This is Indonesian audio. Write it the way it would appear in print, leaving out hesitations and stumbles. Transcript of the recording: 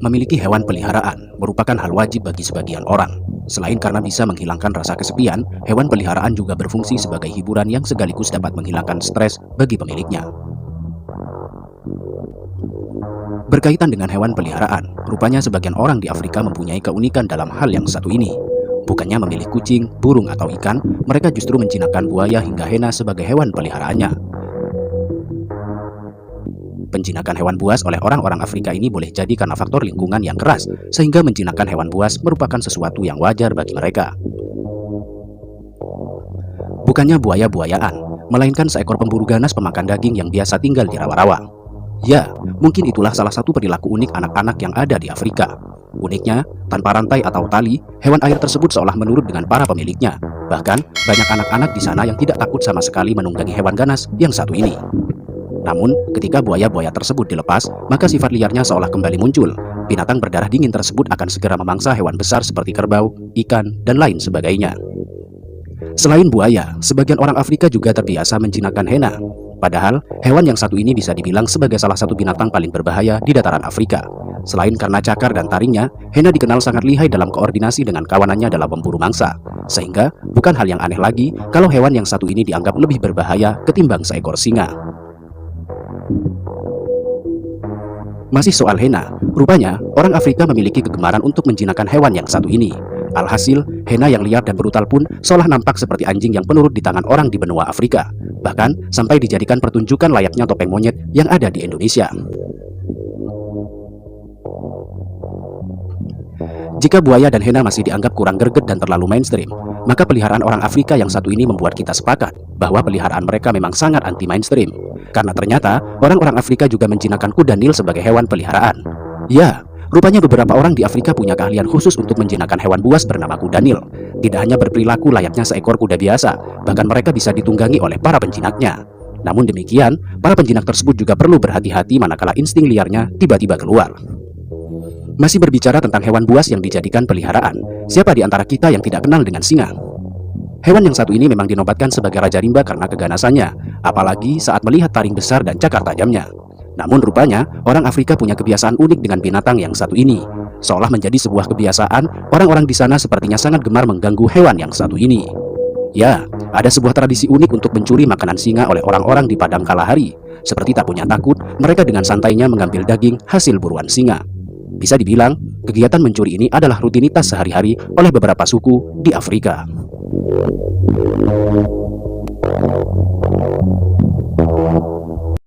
Memiliki hewan peliharaan merupakan hal wajib bagi sebagian orang. Selain karena bisa menghilangkan rasa kesepian, hewan peliharaan juga berfungsi sebagai hiburan yang sekaligus dapat menghilangkan stres bagi pemiliknya. Berkaitan dengan hewan peliharaan, rupanya sebagian orang di Afrika mempunyai keunikan dalam hal yang satu ini. Bukannya memilih kucing, burung, atau ikan, mereka justru menjinakkan buaya hingga hena sebagai hewan peliharaannya. Penjinakan hewan buas oleh orang-orang Afrika ini boleh jadi karena faktor lingkungan yang keras, sehingga menjinakkan hewan buas merupakan sesuatu yang wajar bagi mereka. Bukannya buaya-buayaan, melainkan seekor pemburu ganas pemakan daging yang biasa tinggal di rawa-rawa. Ya, mungkin itulah salah satu perilaku unik anak-anak yang ada di Afrika. Uniknya, tanpa rantai atau tali, hewan air tersebut seolah menurut dengan para pemiliknya. Bahkan, banyak anak-anak di sana yang tidak takut sama sekali menunggangi hewan ganas yang satu ini. Namun, ketika buaya-buaya tersebut dilepas, maka sifat liarnya seolah kembali muncul. Binatang berdarah dingin tersebut akan segera memangsa hewan besar seperti kerbau, ikan, dan lain sebagainya. Selain buaya, sebagian orang Afrika juga terbiasa menjinakkan hena. Padahal, hewan yang satu ini bisa dibilang sebagai salah satu binatang paling berbahaya di dataran Afrika. Selain karena cakar dan taringnya, hena dikenal sangat lihai dalam koordinasi dengan kawanannya dalam memburu mangsa. Sehingga, bukan hal yang aneh lagi kalau hewan yang satu ini dianggap lebih berbahaya ketimbang seekor singa. Masih soal hena, rupanya orang Afrika memiliki kegemaran untuk menjinakkan hewan yang satu ini. Alhasil, hena yang liar dan brutal pun seolah nampak seperti anjing yang penurut di tangan orang di benua Afrika. Bahkan, sampai dijadikan pertunjukan layaknya topeng monyet yang ada di Indonesia. Jika buaya dan hena masih dianggap kurang greget dan terlalu mainstream, maka peliharaan orang Afrika yang satu ini membuat kita sepakat bahwa peliharaan mereka memang sangat anti-mainstream. Karena ternyata, orang-orang Afrika juga menjinakkan kuda Nil sebagai hewan peliharaan. Ya, rupanya beberapa orang di Afrika punya keahlian khusus untuk menjinakkan hewan buas bernama kuda Nil. Tidak hanya berperilaku layaknya seekor kuda biasa, bahkan mereka bisa ditunggangi oleh para penjinaknya. Namun demikian, para penjinak tersebut juga perlu berhati-hati manakala insting liarnya tiba-tiba keluar. Masih berbicara tentang hewan buas yang dijadikan peliharaan, siapa di antara kita yang tidak kenal dengan singa? Hewan yang satu ini memang dinobatkan sebagai raja rimba karena keganasannya, apalagi saat melihat taring besar dan cakar tajamnya. Namun rupanya, orang Afrika punya kebiasaan unik dengan binatang yang satu ini. Seolah menjadi sebuah kebiasaan, orang-orang di sana sepertinya sangat gemar mengganggu hewan yang satu ini. Ya, ada sebuah tradisi unik untuk mencuri makanan singa oleh orang-orang di padang kalahari. Seperti tak punya takut, mereka dengan santainya mengambil daging hasil buruan singa. Bisa dibilang, kegiatan mencuri ini adalah rutinitas sehari-hari oleh beberapa suku di Afrika.